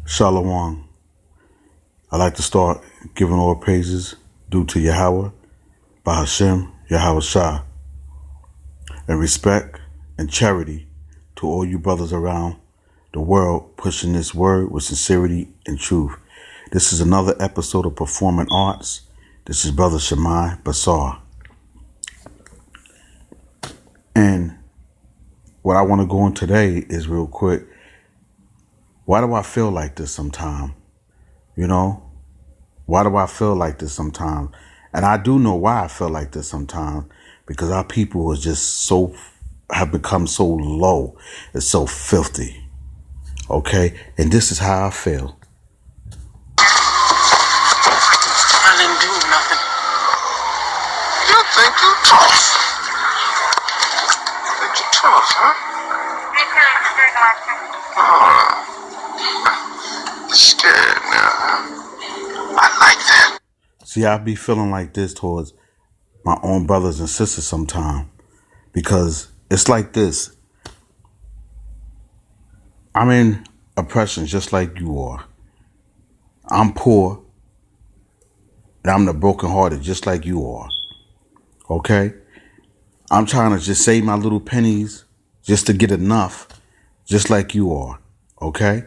Shalom. I like to start giving all praises due to Yahweh, Bahashem, Yahweh Shah, and respect and charity to all you brothers around the world pushing this word with sincerity and truth. This is another episode of Performing Arts. This is Brother Shemai Basar. And what I want to go on today is real quick. Why do I feel like this sometimes? You know? Why do I feel like this sometimes? And I do know why I feel like this sometimes. Because our people have become so low. It's so filthy. Okay? And this is how I feel. I didn't do nothing. You think you tough? You think you tough, huh? You're scared now. I like that. See, I be feeling like this towards my own brothers and sisters sometimes. Because it's like this. I'm in oppression just like you are. I'm poor. And I'm the brokenhearted just like you are. Okay? I'm trying to just save my little pennies just to get enough, just like you are. Okay?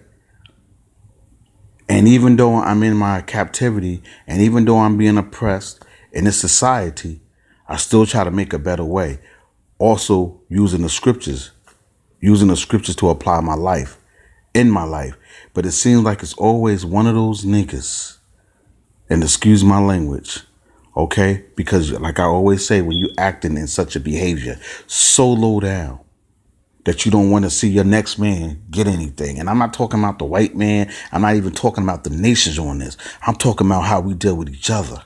And even though I'm in my captivity, and even though I'm being oppressed in this society, I still try to make a better way. Also using the scriptures to apply in my life. But it seems like it's always one of those niggas, and excuse my language, okay? Because like I always say, when you acting in such a behavior, so low down, that you don't want to see your next man get anything. And I'm not talking about the white man. I'm not even talking about the nations on this. I'm talking about how we deal with each other.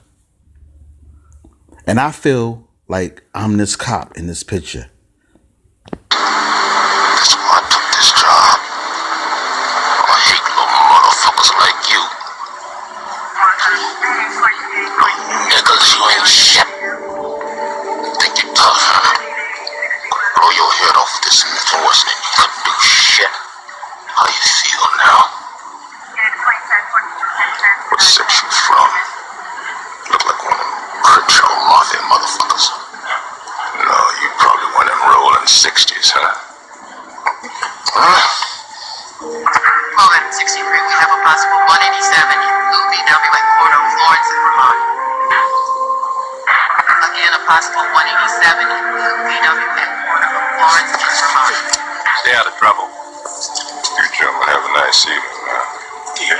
And I feel like I'm this cop in this picture. That's why I took this job. I hate little motherfuckers like you. Little niggas, you ain't shit. You think you tough, huh? Blow your head off with this mental Western. You couldn't do shit. How you feel now? What section you from? Look like one of them Crenshaw Mafia motherfuckers. No, you probably one of them rolling 60s, huh? Logan 63, we have a possible 187 VW at corner of Florence and Vermont. Again, a possible 187 VW at corner of Florence and Vermont. Stay out of trouble. You gentlemen have a nice evening, man. Yeah.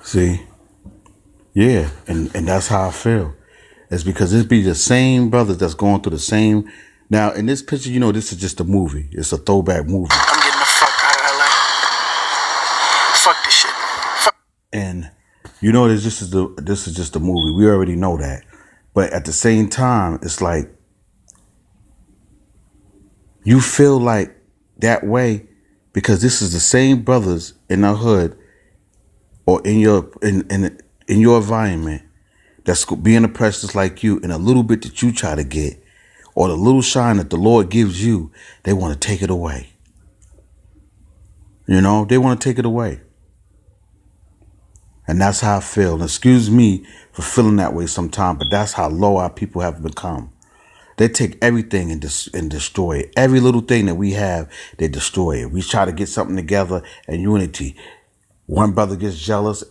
See? Yeah, and that's how I feel. It's because it be the same brothers that's going through the same. Now, in this picture, this is just a movie. It's a throwback movie. I'm getting the fuck out of LA. Fuck this shit. Fuck. And this is just a movie. We already know that. But at the same time, it's like you feel like that way because this is the same brothers in the hood or in your environment that's being oppressed just like you, and a little bit that you try to get or the little shine that the Lord gives you, they want to take it away. They want to take it away. And that's how I feel. And excuse me for feeling that way sometimes, but that's how low our people have become. They take everything and destroy it. Every little thing that we have, they destroy it. We try to get something together in unity. One brother gets jealous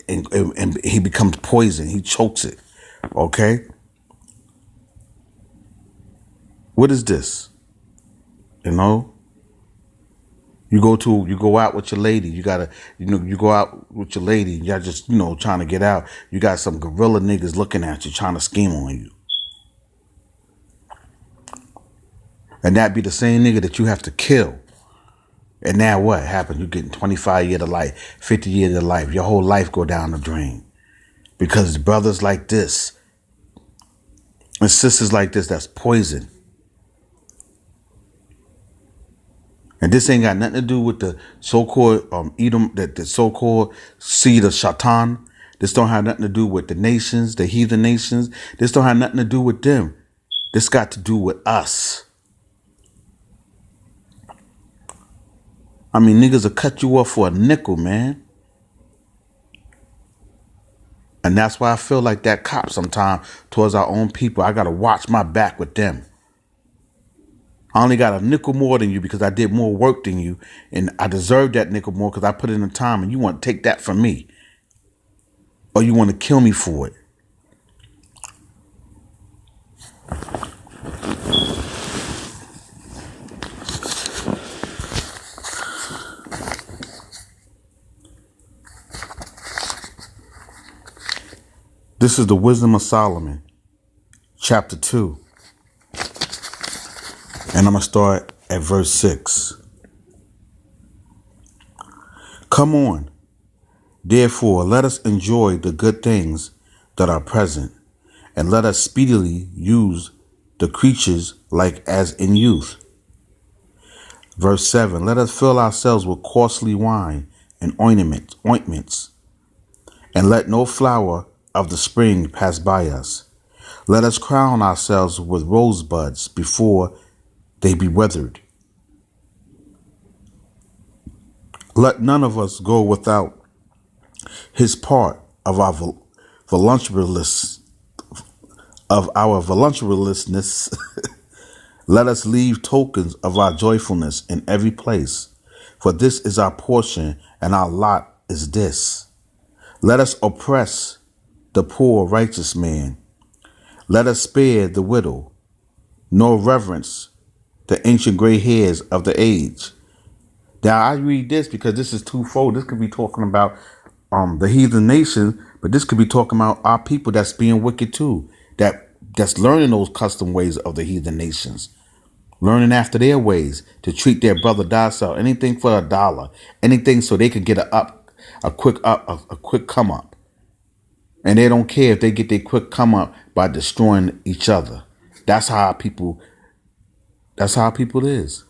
and he becomes poison. He chokes it. Okay? What is this? You go out with your lady. You gotta, you go out with your lady. Y'all just, trying to get out. You got some gorilla niggas looking at you, trying to scheme on you. And that be the same nigga that you have to kill. And now what happened? You getting 25 years of life, 50 years of life. Your whole life go down the drain. Because brothers like this and sisters like this, that's poison. And this ain't got nothing to do with the so-called Edom, the so-called seed of Shaitan. This don't have nothing to do with the nations, the heathen nations. This don't have nothing to do with them. This got to do with us. I mean, niggas will cut you off for a nickel, man. And that's why I feel like that cop sometimes towards our own people. I got to watch my back with them. I only got a nickel more than you because I did more work than you. And I deserve that nickel more because I put in the time, and you want to take that from me. Or you want to kill me for it. This is the Wisdom of Solomon, chapter 2. And I'm going to start at verse 6. Come on, therefore, let us enjoy the good things that are present, and let us speedily use the creatures like as in youth. Verse 7, let us fill ourselves with costly wine and ointments, and let no flower of the spring pass by us. Let us crown ourselves with rosebuds before they be withered. Let none of us go without his part of our voluptuousness. Let us leave tokens of our joyfulness in every place, for this is our portion, and our lot is this. Let us oppress the poor righteous man. Let us spare the widow, nor reverence the ancient gray hairs of the age. Now I read this because this is twofold. This could be talking about the heathen nation, but this could be talking about our people that's being wicked too, that's learning those custom ways of the heathen nations, learning after their ways to treat their brother docile, anything for $1, anything so they can get a quick come up. And they don't care if they get their quick come up by destroying each other. That's how our people is.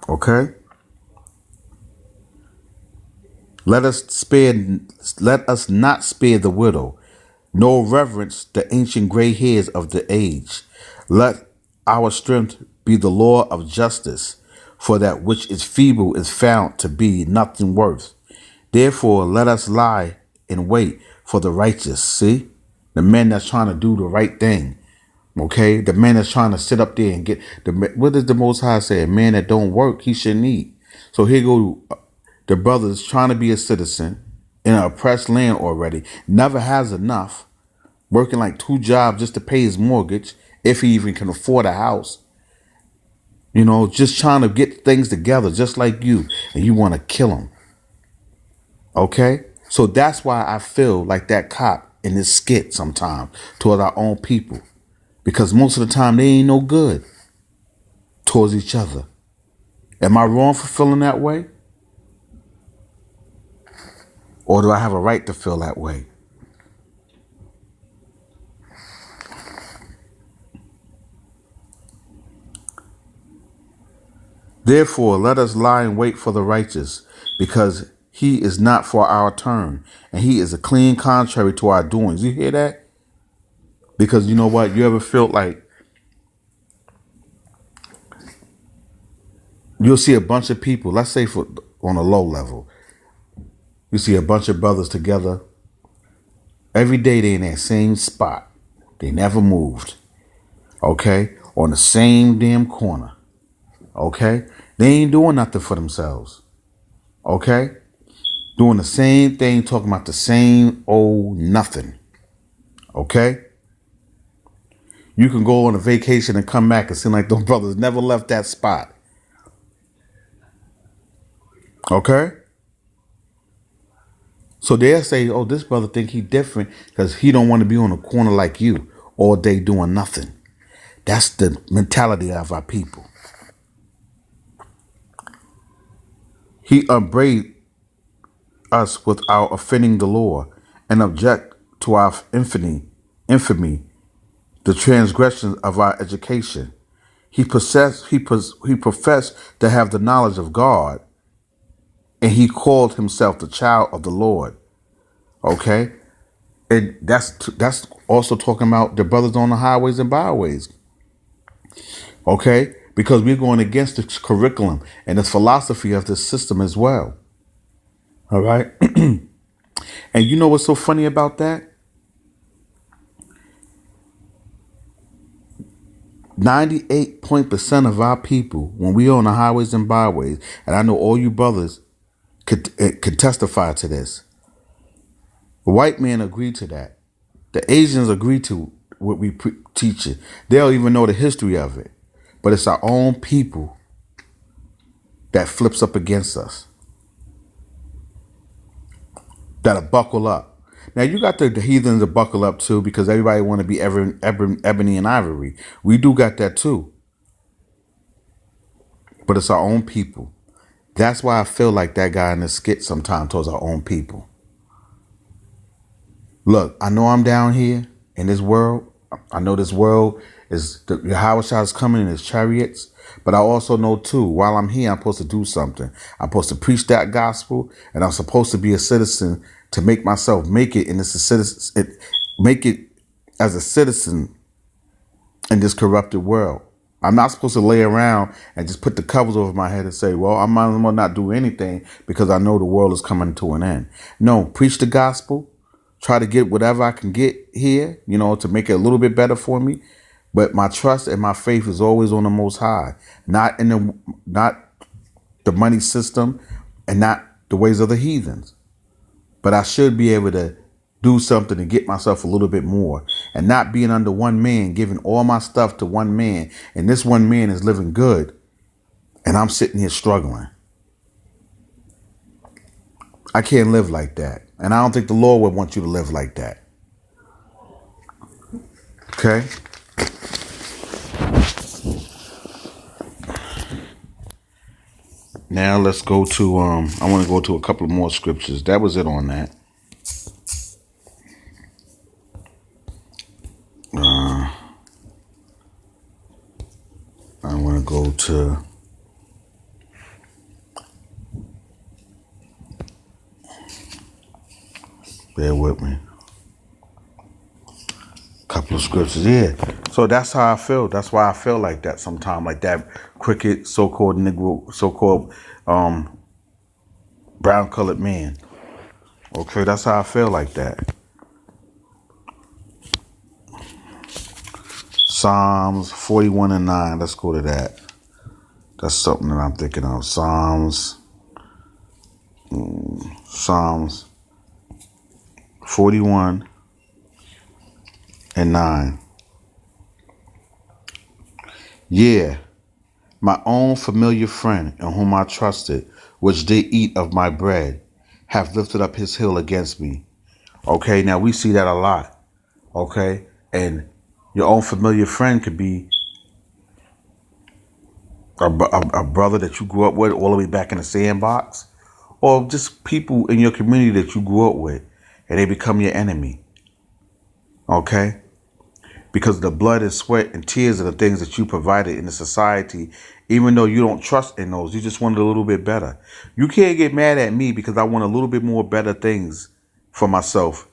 Okay? Let us not spare the widow, nor reverence the ancient gray hairs of the age. Let our strength be the law of justice, for that which is feeble is found to be nothing worth. Therefore, let us lie in wait for the righteous. See? The men that's trying to do the right thing. Okay? The man that's trying to sit up there and get what does the Most High say? A man that don't work, he shouldn't eat. So here go the brothers trying to be a citizen in an oppressed land already, never has enough, working like 2 jobs just to pay his mortgage, if he even can afford a house. You know, just trying to get things together just like you, and you want to kill him. Okay? So that's why I feel like that cop in this skit sometimes toward our own people. Because most of the time they ain't no good towards each other. Am I wrong for feeling that way? Or do I have a right to feel that way? Therefore, let us lie in wait for the righteous, because he is not for our turn, and he is a clean contrary to our doings. You hear that? Because you know what? You ever felt like you'll see a bunch of people, let's say on a low level, you see a bunch of brothers together. Every day they in that same spot. They never moved. Okay? On the same damn corner. Okay? They ain't doing nothing for themselves. Okay? Doing the same thing, talking about the same old nothing. Okay? You can go on a vacation and come back and seem like those brothers never left that spot. Okay? So they'll say, oh, this brother think he different because he don't want to be on a corner like you all day doing nothing. That's the mentality of our people. He upbraid us with our offending the law and object to our infamy, the transgressions of our education. He professed to have the knowledge of God, and he called himself the child of the Lord. Okay? And that's also talking about the brothers on the highways and byways. Okay? because we're going against the curriculum and the philosophy of the system as well. All right. And you know what's so funny about that? 98% of our people, when we on the highways and byways, and I know all you brothers could testify to this. The white man agreed to that. The Asians agree to what we teach it. They don't even know the history of it. But it's our own people that flips up against us. That'll buckle up. Now you got the heathens to buckle up too, because everybody want to be ebony and ivory. We do got that too. But it's our own people. That's why I feel like that guy in the skit sometimes towards our own people. Look, I know I'm down here in this world. I know this world is the Yahushua is coming in his chariots. But I also know too, while I'm here, I'm supposed to do something. I'm supposed to preach that gospel, and I'm supposed to be a citizen to make myself make it in this make it as a citizen in this corrupted world. I'm not supposed to lay around and just put the covers over my head and say, well, I might as well not do anything because I know the world is coming to an end. No, preach the gospel. Try to get whatever I can get here, to make it a little bit better for me. But my trust and my faith is always on the Most High, not the money system and not the ways of the heathens. But I should be able to do something to get myself a little bit more, and not being under one man, giving all my stuff to one man. And this one man is living good, and I'm sitting here struggling. I can't live like that. And I don't think the Lord would want you to live like that. Okay? Now let's go to, I want to go to a couple of more scriptures. That was it on that. I want to go to bear with me. Couple of scriptures, yeah. So that's how I feel. That's why I feel like that sometimes, like that cricket, so-called Negro, so-called brown-colored man. Okay, that's how I feel like that. Psalms 41 and 9. Let's go to that. That's something that I'm thinking of. Psalms 41 and 9. Yeah, my own familiar friend in whom I trusted, which did eat of my bread, have lifted up his heel against me. Okay, now we see that a lot. Okay, and your own familiar friend could be a brother that you grew up with all the way back in the sandbox, or just people in your community that you grew up with, and they become your enemy. Okay? Because the blood and sweat and tears are the things that you provided in the society, even though you don't trust in those, you just want it a little bit better. You can't get mad at me because I want a little bit more better things for myself.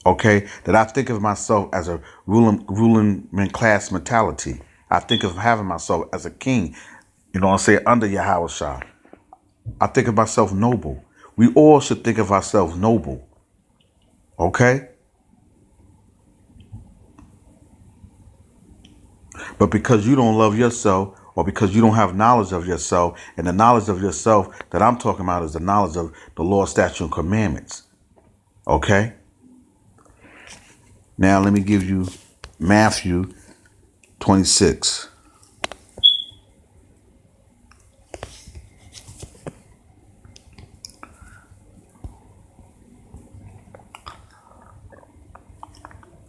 Okay? That I think of myself as a ruling class mentality. I think of having myself as a king, under Yahushua. I think of myself noble. We all should think of ourselves noble. Okay? But because you don't love yourself, or because you don't have knowledge of yourself, and the knowledge of yourself that I'm talking about is the knowledge of the law, statute, and commandments. Okay? Now let me give you Matthew 26.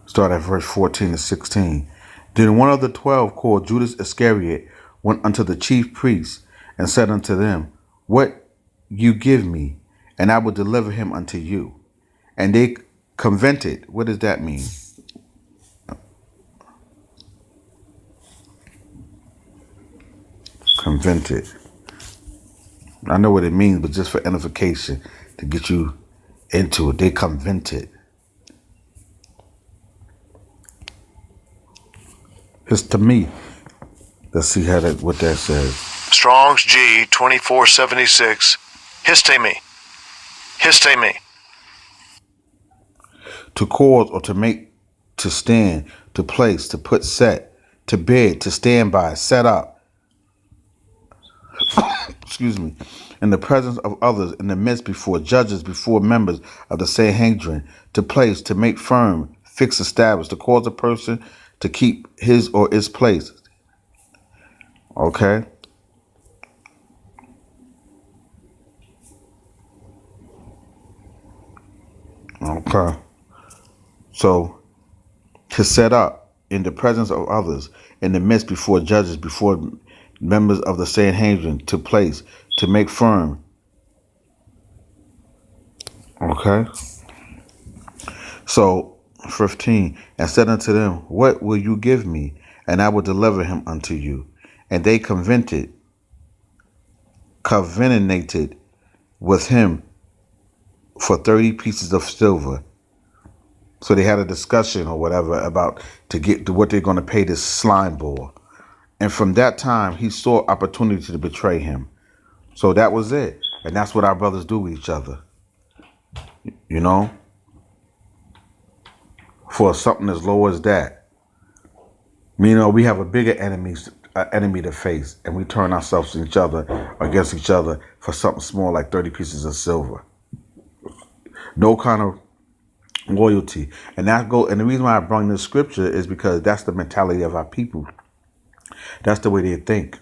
Start at verse 14 to 16. Then one of the 12, called Judas Iscariot, went unto the chief priests and said unto them, What you give me, and I will deliver him unto you. And they convented. What does that mean? Convented. I know what it means, but just for edification, to get you into it, they convented. Because to me, Let's see what that says. Strong's G 2476. Histemi. Histemi. To cause or to make, to stand, to place, to put, set, to bid, to stand by, set up. Excuse me. In the presence of others, in the midst, before judges, before members of the Sanhedrin, to place, to make firm, fix, establish, to cause a person to keep his or its place. Okay? Okay. So, to set up in the presence of others, in the midst, before judges, before members of the Sanhedrin, to place, to make firm. Okay? So, 15, and said unto them, what will you give me? And I will deliver him unto you. And they covenanted with him for 30 pieces of silver. So they had a discussion or whatever about to get to what they're going to pay this slime ball. And from that time, he saw opportunity to betray him. So that was it. And that's what our brothers do with each other. You know? For something as low as that. You know, we have a bigger enemy to face. And we turn ourselves against each other for something small like 30 pieces of silver. No kind of loyalty. And the reason why I bring this scripture is because that's the mentality of our people. That's the way they think.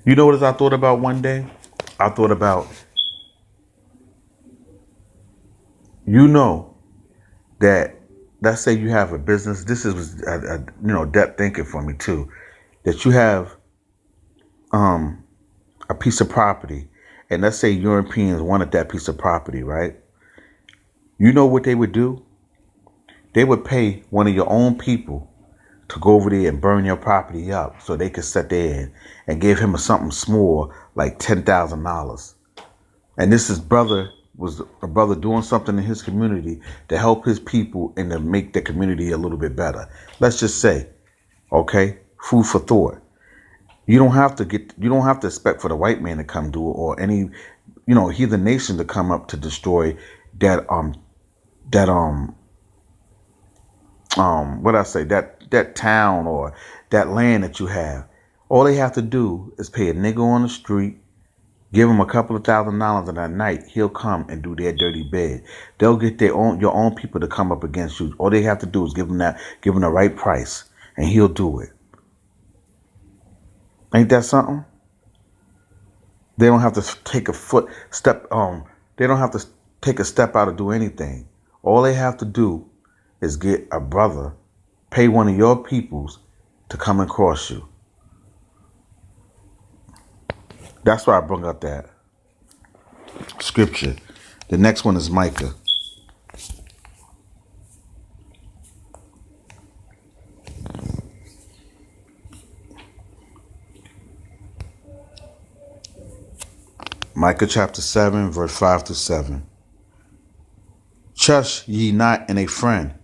You know what I thought about one day? I thought about, that let's say you have a business. This is depth thinking for me too. That you have a piece of property, and let's say Europeans wanted that piece of property, right? You know what they would do? They would pay one of your own people to go over there and burn your property up so they could sit there and give him something small like $10,000. And this was a brother doing something in his community to help his people and to make the community a little bit better. Let's just say, okay, food for thought. You don't have to expect for the white man to come do it or any, heathen nation to come up to destroy that that town or that land that you have. All they have to do is pay a nigga on the street, give him a couple of $1,000, and at night he'll come and do their dirty bid. They'll get your own people to come up against you. All they have to do is give him the right price, and he'll do it. Ain't that something? They don't have to take a step out to do anything. All they have to do is get a brother, pay one of your peoples to come and cross you. That's why I brought up that scripture. The next one is Micah. Micah chapter 7, verse 5 to 7. Trust ye not in a friend.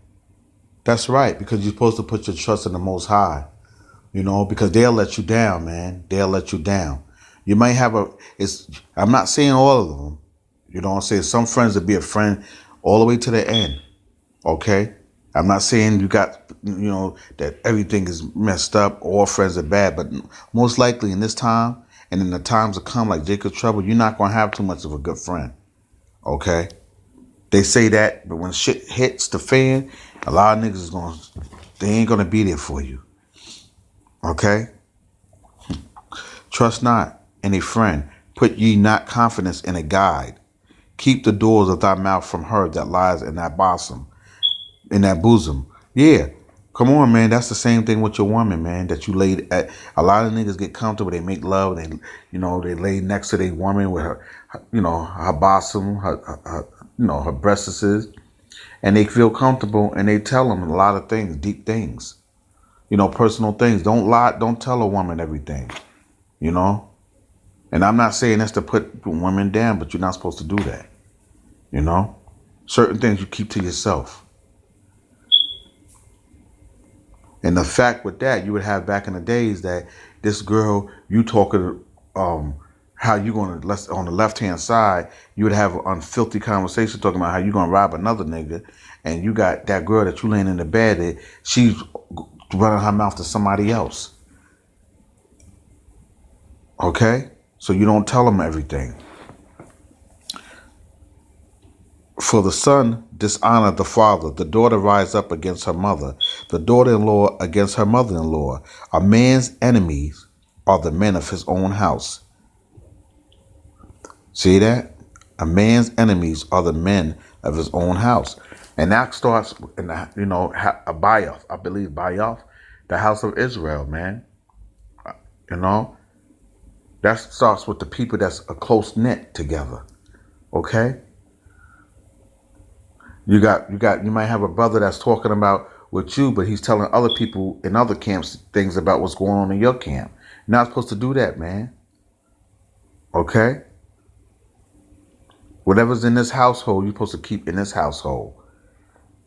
That's right, because you're supposed to put your trust in the Most High. Because they'll let you down, man. They'll let you down. You might have I'm not saying all of them. I'm saying some friends will be a friend all the way to the end. Okay? I'm not saying you got, that everything is messed up, all friends are bad, but most likely in this time and in the times to come, like Jacob's trouble, you're not going to have too much of a good friend. Okay? They say that, but when shit hits the fan, a lot of niggas they ain't going to be there for you. Okay? Trust not in a friend. Put ye not confidence in a guide. Keep the doors of thy mouth from her that lies in that bosom. Yeah. Come on, man. That's the same thing with your woman, man, that you laid at. A lot of niggas get comfortable. They make love. They lay next to their woman with her, her bosom, her breasts, and they feel comfortable and they tell them a lot of things, deep things, personal things. Don't lie. Don't tell a woman everything, And I'm not saying that's to put women down, but you're not supposed to do that. Certain things you keep to yourself. And the fact with that, you would have back in the days that this girl, you talking, how you gonna, on the left hand side, you would have an unfilthy conversation talking about how you gonna rob another nigga, and you got that girl that you laying in the bed that she's running her mouth to somebody else. Okay, so you don't tell them everything. For the son dishonor the father, the daughter rise up against her mother, the daughter-in-law against her mother-in-law. A man's enemies are the men of his own house. See that? A man's enemies are the men of his own house. And that starts in the, Bayoth, I believe Bayoth, the house of Israel, man. That starts with the people that's a close knit together. Okay? You might have a brother that's talking about with you, but he's telling other people in other camps things about what's going on in your camp. You're not supposed to do that, man. Okay? Whatever's in this household, you're supposed to keep in this household.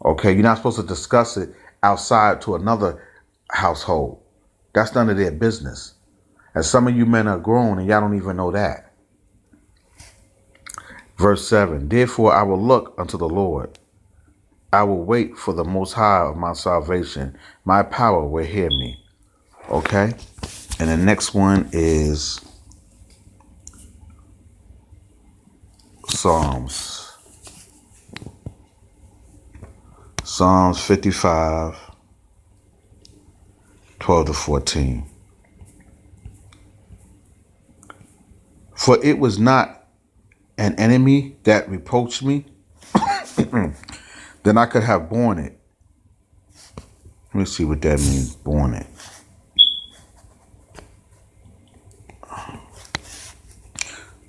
Okay? You're not supposed to discuss it outside to another household. That's none of their business. And some of you men are grown and y'all don't even know that. Verse 7, therefore I will look unto the Lord. I will wait for the Most High of my salvation. My power will hear me. Okay? And the next one is Psalms 55, 12 to 14. For it was not an enemy that reproached me, then I could have borne it. Let me see what that means, borne it.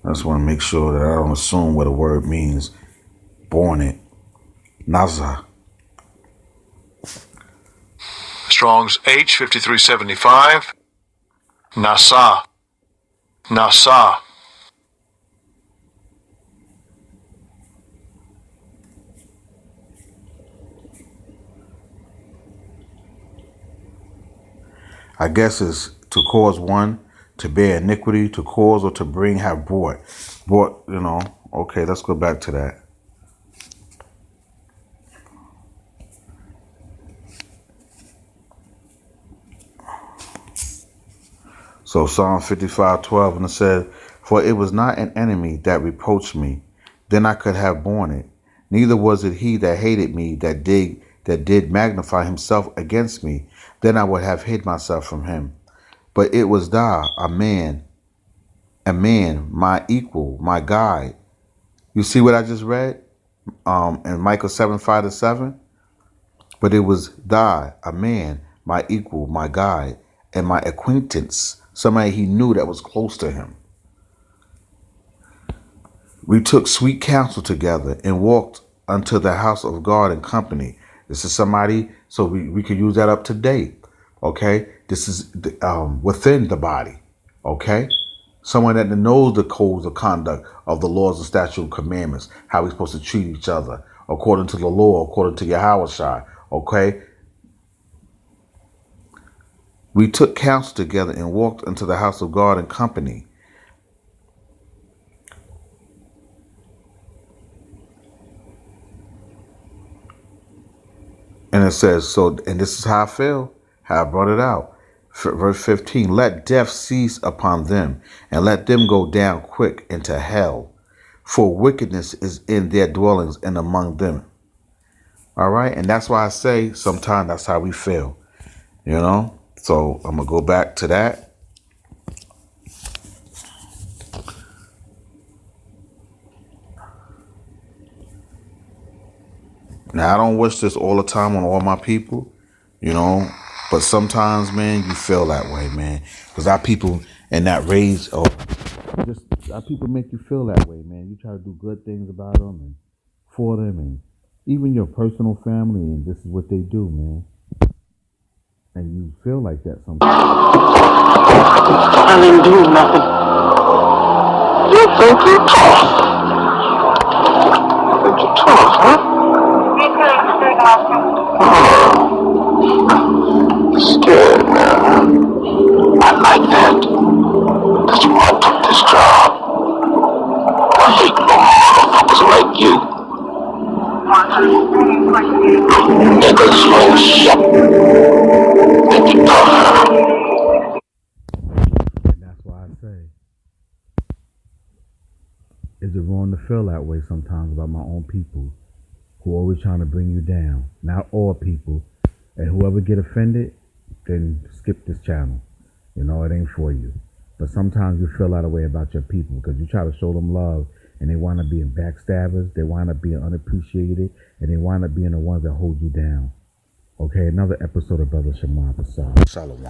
I just want to make sure that I don't assume what a word means, borne it. Nazah. Strong's H5375. Nasa. Nasa. I guess it's to cause one, to bear iniquity, to cause or to bring, have brought. Brought, Okay, let's go back to that. So Psalm 55:12, and it said, for it was not an enemy that reproached me, then I could have borne it. Neither was it he that hated me that did magnify himself against me, then I would have hid myself from him. But it was thou, a man, my equal, my guide. You see what I just read? In Micah 7:5-7? But it was thou, a man, my equal, my guide, and my acquaintance, somebody he knew that was close to him. We took sweet counsel together and walked unto the house of God in company. This is somebody, so we could use that up to date. Okay? This is within the body. Okay? Someone that knows the codes of conduct of the laws and statutes and commandments, how we're supposed to treat each other, according to the law, according to Yahushua. Okay? We took counsel together and walked into the house of God in company. And it says, and this is how I feel, how I brought it out. Verse 15, let death cease upon them, and let them go down quick into hell, for wickedness is in their dwellings and among them. All right, and that's why I say sometimes that's how we feel, So I'm going to go back to that. Now, I don't wish this all the time on all my people, but sometimes, man, you feel that way, man. Because our people in that rage, our people make you feel that way, man. You try to do good things about them and for them and even your personal family, and this is what they do, man. And you feel like that sometimes. I didn't do nothing. You think you're tough. You think you're tough, huh? Because you ain't shit. Think you tough. And that's why I say, is it wrong to feel that way sometimes about my own people who are always trying to bring you down? Not all people. And whoever get offended, then skip this channel. You know, it ain't for you. But sometimes you feel that way about your people because you try to show them love and they wind up being backstabbers, they wind up being unappreciated, and they wind up being the ones that hold you down. Okay, another episode of Brother Shema Basar. Shalom.